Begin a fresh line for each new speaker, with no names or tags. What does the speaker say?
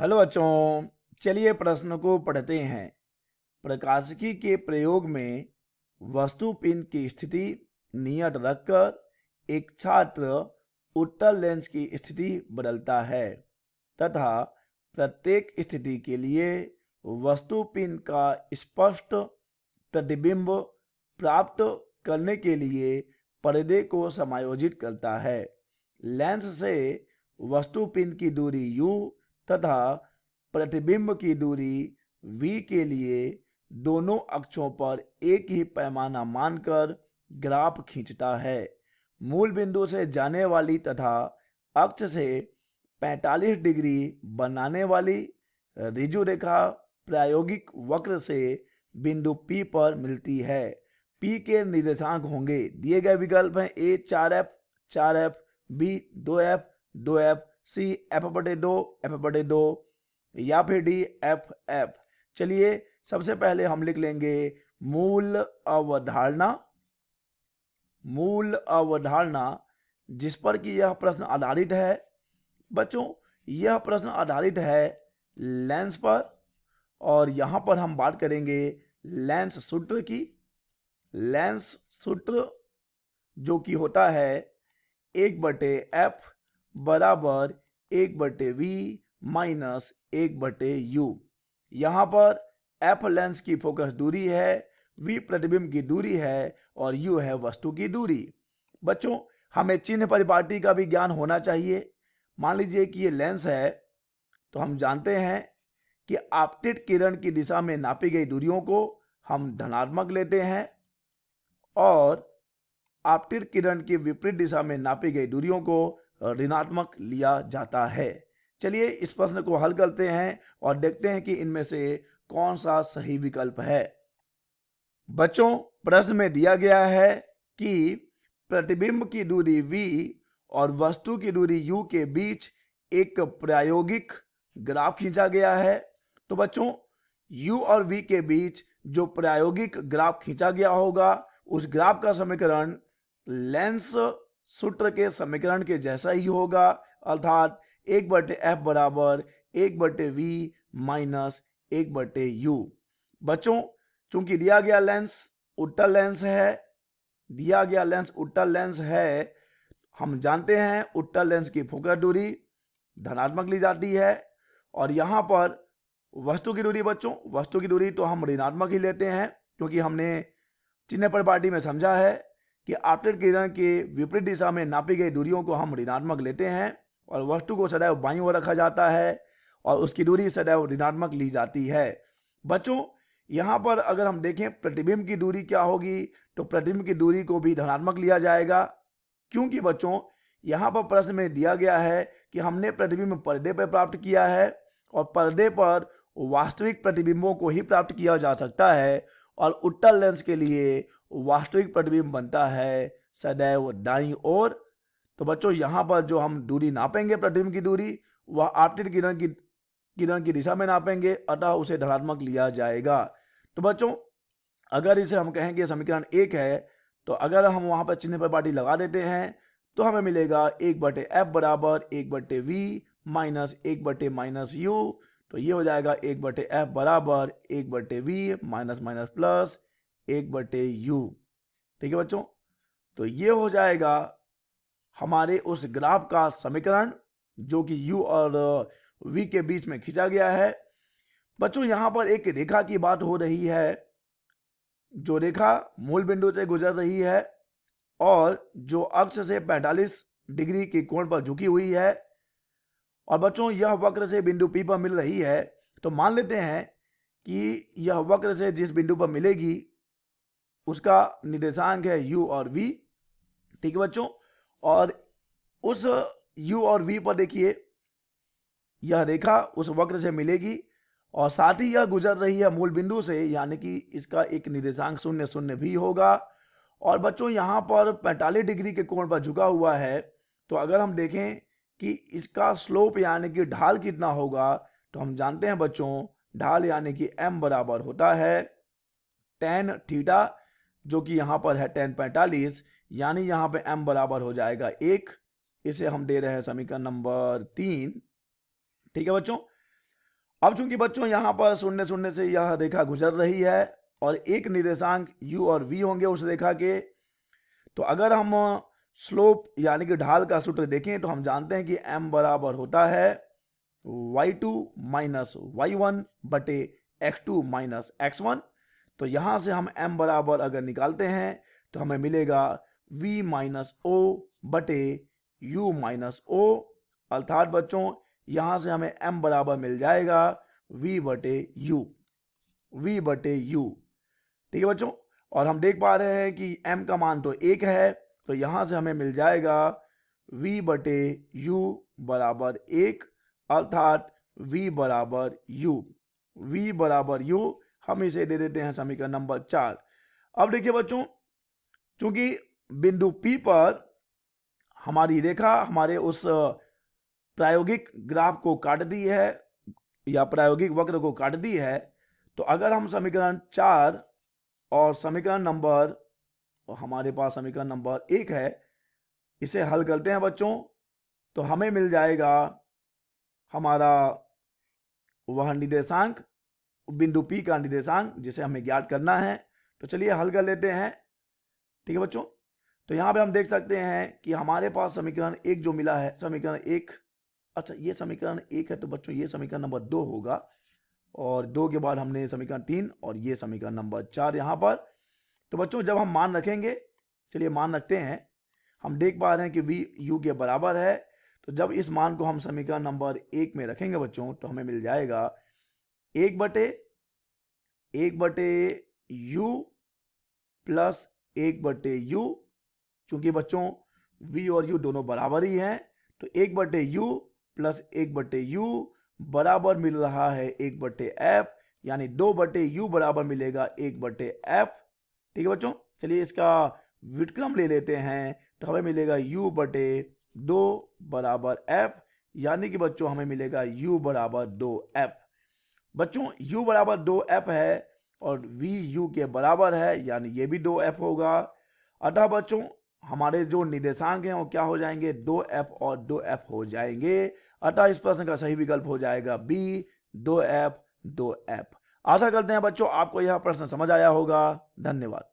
Hello बच्चों, चलिए प्रश्न को पढ़ते हैं। प्रकाशिकी के प्रयोग में वस्तु पिंड की स्थिति नियत रखकर एक छात्र उत्तल लेंस की स्थिति बदलता है तथा प्रत्येक स्थिति के लिए वस्तु पिंड का स्पष्ट प्रतिबिंब प्राप्त करने के लिए पर्दे को समायोजित करता है। लेंस से वस्तु पिंड की दूरी u तथा प्रतिबिंब की दूरी v के लिए दोनों अक्षों पर एक ही पैमाना मानकर ग्राफ खींचता है। मूल बिंदु से जाने वाली तथा अक्ष से 45 डिग्री बनाने वाली ऋजु रेखा प्रायोगिक वक्र से बिंदु P पर मिलती है। P के निर्देशांक होंगे, दिए गए विकल्प हैं A 4F, B 2F, 2F, C F/2, F/2 या फिर D F। चलिए सबसे पहले हम लिख लेंगे मूल अवधारणा जिस पर कि यह प्रश्न आधारित है। बच्चों, यह प्रश्न आधारित है लेंस पर और यहां पर हम बात करेंगे लेंस सूत्र की। लेंस सूत्र जो कि होता है 1/f बराबर 1/v माइनस 1/u। यहाँ पर f लेंस की फोकस दूरी है, v प्रतिबिंब की दूरी है और u है वस्तु की दूरी। बच्चों, हमें चिन्ह परिपाटी का भी ज्ञान होना चाहिए। मान लीजिए कि ये लेंस है, तो हम जानते हैं कि आपतित किरण की दिशा में नापी गई दूरियों को हम धनात्मक लेते हैं और आपतित किरण की विपरीत दिशा में नापी गई दूरियों को ऋणात्मक लिया जाता है। चलिए इस प्रश्न को हल करते हैं और देखते हैं कि इनमें से कौन सा सही विकल्प है। बच्चों, प्रश्न में दिया गया है कि प्रतिबिंब की दूरी v और वस्तु की दूरी u के बीच एक प्रायोगिक ग्राफ खींचा गया है। तो बच्चों, u और v के बीच जो प्रायोगिक ग्राफ खींचा गया होगा उस ग्राफ का समीकरण लेंस सूत्र के समीकरण के जैसा ही होगा, अर्थात 1/f बराबर 1/v माइनस 1/u। बच्चों, चूंकि दिया गया लेंस उत्तल लेंस है, हम जानते हैं उत्तल लेंस की फोकस दूरी धनात्मक ली जाती है और यहां पर वस्तु की दूरी, बच्चों वस्तु की दूरी तो हम ऋणात्मक ही लेते हैं क्योंकि हमने चिन्ह परिपाटी में समझा है कि आपतित किरण के विपरीत दिशा में नापी गई दूरियों को हम ऋणात्मक लेते हैं और वस्तु को सदैव बाईं ओर रखा जाता है और उसकी दूरी सदैव ऋणात्मक ली जाती है। बच्चों, यहां पर अगर हम देखें प्रतिबिंब की दूरी क्या होगी, तो प्रतिबिंब की दूरी को भी धनात्मक लिया जाएगा क्योंकि बच्चों यहां पर प्रश्न में दिया गया है कि हमने प्रतिबिंब पर्दे पर प्राप्त किया है और पर्दे पर वास्तविक प्रतिबिंबों को ही प्राप्त किया जा सकता है और उत्तल लेंस के लिए वास्तविक प्रतिबिंब बनता है सदैव दाईं ओर। तो बच्चों, यहां पर जो हम दूरी नापेंगे प्रतिबिंब की दूरी, वह आपतित किरण की दिशा में नापेंगे, अतः उसे धनात्मक लिया जाएगा। तो बच्चों, अगर इसे हम कहेंगे समीकरण 1 है, तो अगर हम वहां पर चिन्ह परिपाटी लगा देते हैं तो हमें मिलेगा 1/f बराबर 1/v माइनस 1/-u। तो ये हो जाएगा 1/f बराबर 1/v minus minus plus 1/u। ठीक है बच्चों, तो ये हो जाएगा हमारे उस ग्राफ का समीकरण जो कि u और v के बीच में खींचा गया है। बच्चों, यहां पर एक रेखा की बात हो रही है, जो रेखा मूल बिंदु से गुजर रही है और जो अक्ष से 45 डिग्री के कोण पर झुकी हुई है और बच्चों यह वक्र से बिंदु P पर मिल रही है। तो मान लेते हैं कि यह वक्र से जिस बिंदु पर मिलेगी उसका निर्देशांक है u और v। ठीक है बच्चों, और उस u और v पर देखिए यह रेखा उस वक्र से मिलेगी और साथ ही यह गुजर रही है मूल बिंदु से, यानी कि इसका एक निर्देशांक 0 0 भी होगा। और बच्चों यहाँ पर 45 डिग्री के कोण पर झुका हुआ है, तो अगर हम देखें कि इसका स्लोप यानी कि ढाल कितना होगा, तो हम जानते हैं बच्चों ढाल यानी कि m बराबर होता है tan थीटा, जो कि यहाँ पर है tan 45, यानी यहाँ पे m बराबर हो जाएगा 1। इसे हम दे रहे हैं समीकरण नंबर 3। ठीक है बच्चों, अब चूंकि बच्चों यहाँ पर शून्य शून्य से यह रेखा गुजर रही है और एक निर्देशांक u और v होंगे उस रेखा के, तो अगर हम स्लोप यानी कि ढाल का सूत्र देखें तो हम जानते हैं कि m बराबर होता है y2 माइनस y1 बटे x2 माइनस x1। तो यहां से हम m बराबर अगर निकालते हैं तो हमें मिलेगा v माइनस ओ बटे u माइनस ओ, अर्थात बच्चों यहां से हमें m बराबर मिल जाएगा v बटे u, v बटे u। ठीक है बच्चों, और हम देख पा रहे हैं कि m का मान तो 1 है, तो यहां से हमें मिल जाएगा v बटे u बराबर 1, अर्थात v बराबर u, v बराबर u। हम इसे दे देते हैं समीकरण नंबर 4। अब देखिए बच्चों, चूंकि बिंदु P पर हमारी रेखा हमारे उस प्रायोगिक ग्राफ को काट दी है या प्रायोगिक वक्र को काट दी है, तो अगर हम समीकरण 4 और समीकरण नंबर, हमारे पास समीकरण नंबर 1 है, इसे हल करते हैं बच्चों, तो हमें मिल जाएगा हमारा वह निर्देशांक, बिंदु P का निर्देशांक जिसे हमें ज्ञात करना है। तो चलिए हल कर लेते हैं। ठीक है बच्चों, तो यहाँ पे हम देख सकते हैं कि हमारे पास समीकरण 1 जो मिला है, समीकरण 1, अच्छा ये समीकरण 1 है, तो बच्चों ये समीकरण नंबर 2 होगा, और 2 के बाद हमने समीकरण 3 और ये समीकरण नंबर 4 यहाँ पर। तो बच्चों जब हम मान रखेंगे, चलिए मान रखते हैं, हम देख पा रहे हैं कि v u के बराबर है, तो जब इस मान को हम समीकरण नंबर 1 में रखेंगे बच्चों तो हमें मिल जाएगा 1 बटे u प्लस 1 बटे u। चूंकि बच्चों v और u दोनों बराबर ही हैं, तो 1 बटे u प्लस 1 बटे u बराबर मिल रहा है 1 बटे f, यानी 2 बटे u बराबर मिलेगा 1 बटे f। ठीक है बच्चों, चलिए इसका व्युत्क्रम ले लेते हैं, तो हमें मिलेगा u बटे 2 बराबर f, यानी कि बच्चों हमें मिलेगा u बराबर 2f। बच्चों u बराबर 2f है और v u के बराबर है, यानी ये भी 2f होगा। अतः बच्चों हमारे जो निर्देशांक हैं वो क्या हो जाएंगे, 2f और 2f हो जाएंगे। अतः इस प्रश्न का सही विकल्प हो जाएगा b, 2f 2f। आशा करते हैं बच्चों आपको यह प्रश्न समझ आया होगा। धन्यवाद।